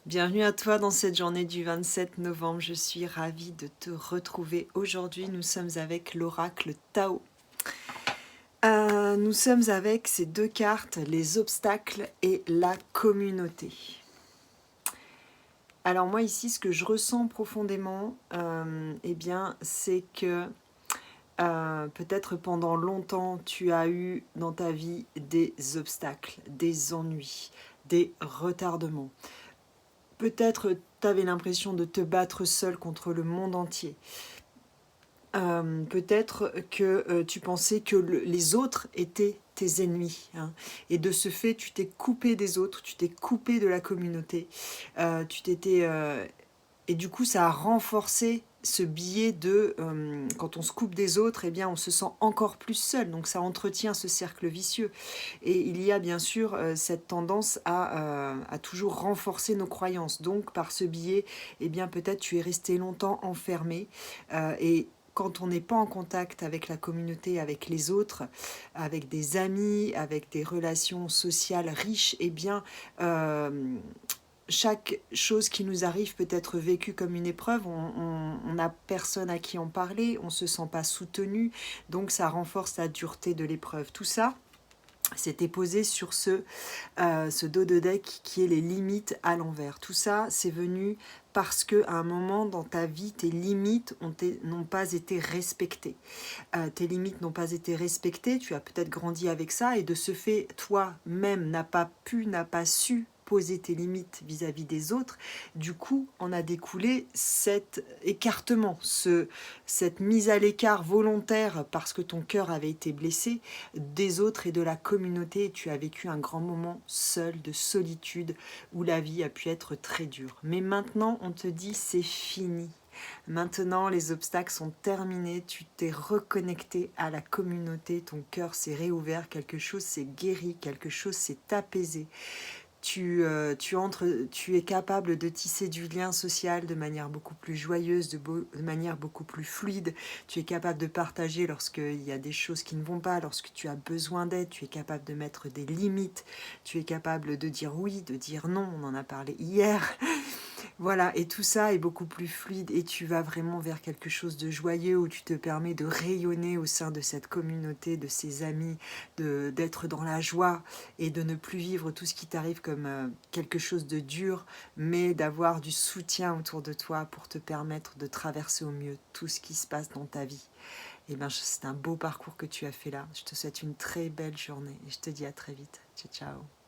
Bienvenue à toi dans cette journée du 27 novembre. Je suis ravie de te retrouver. Aujourd'hui, nous sommes avec l'oracle Tao. Nous sommes avec ces deux cartes, les obstacles et la communauté. Alors moi ici, ce que je ressens profondément, c'est que peut-être pendant longtemps, tu as eu dans ta vie des obstacles, des ennuis, des retardements. Peut-être tu avais l'impression de te battre seul contre le monde entier. Peut-être que tu pensais que les autres étaient tes ennemis. Hein. Et de ce fait, tu t'es coupé des autres, tu t'es coupé de la communauté. Et du coup, ça a renforcé ce biais de quand on se coupe des autres, eh bien, on se sent encore plus seul. Donc ça entretient ce cercle vicieux. Et il y a bien sûr cette tendance à toujours renforcer nos croyances. Donc par ce biais, eh bien, peut-être tu es resté longtemps enfermé. Et quand on n'est pas en contact avec la communauté, avec les autres, avec des amis, avec des relations sociales riches, eh bien, chaque chose qui nous arrive peut être vécue comme une épreuve, on n'a personne à qui en parler, on ne se sent pas soutenu, donc ça renforce la dureté de l'épreuve. Tout ça, c'était posé sur ce dos de deck qui est les limites à l'envers. Tout ça, c'est venu parce qu'à un moment dans ta vie, tes limites n'ont pas été respectées. Tes limites n'ont pas été respectées, tu as peut-être grandi avec ça, et de ce fait, toi-même n'as pas su poser tes limites vis-à-vis des autres. Du coup, on a découlé cet écartement, cette mise à l'écart volontaire parce que ton cœur avait été blessé des autres et de la communauté. Tu as vécu un grand moment seul, de solitude, où la vie a pu être très dure. Mais maintenant, on te dit c'est fini. Maintenant, les obstacles sont terminés, tu t'es reconnecté à la communauté, ton cœur s'est réouvert, quelque chose s'est guéri, quelque chose s'est apaisé. Tu es capable de tisser du lien social de manière beaucoup plus joyeuse, de manière beaucoup plus fluide. Tu es capable de partager lorsqu'il y a des choses qui ne vont pas, lorsque tu as besoin d'aide. Tu es capable de mettre des limites. Tu es capable de dire oui, de dire non. On en a parlé hier. Voilà, et tout ça est beaucoup plus fluide et tu vas vraiment vers quelque chose de joyeux où tu te permets de rayonner au sein de cette communauté, de ces amis, d'être dans la joie et de ne plus vivre tout ce qui t'arrive comme quelque chose de dur, mais d'avoir du soutien autour de toi pour te permettre de traverser au mieux tout ce qui se passe dans ta vie. Et bien, c'est un beau parcours que tu as fait là. Je te souhaite une très belle journée et je te dis à très vite. Ciao, ciao.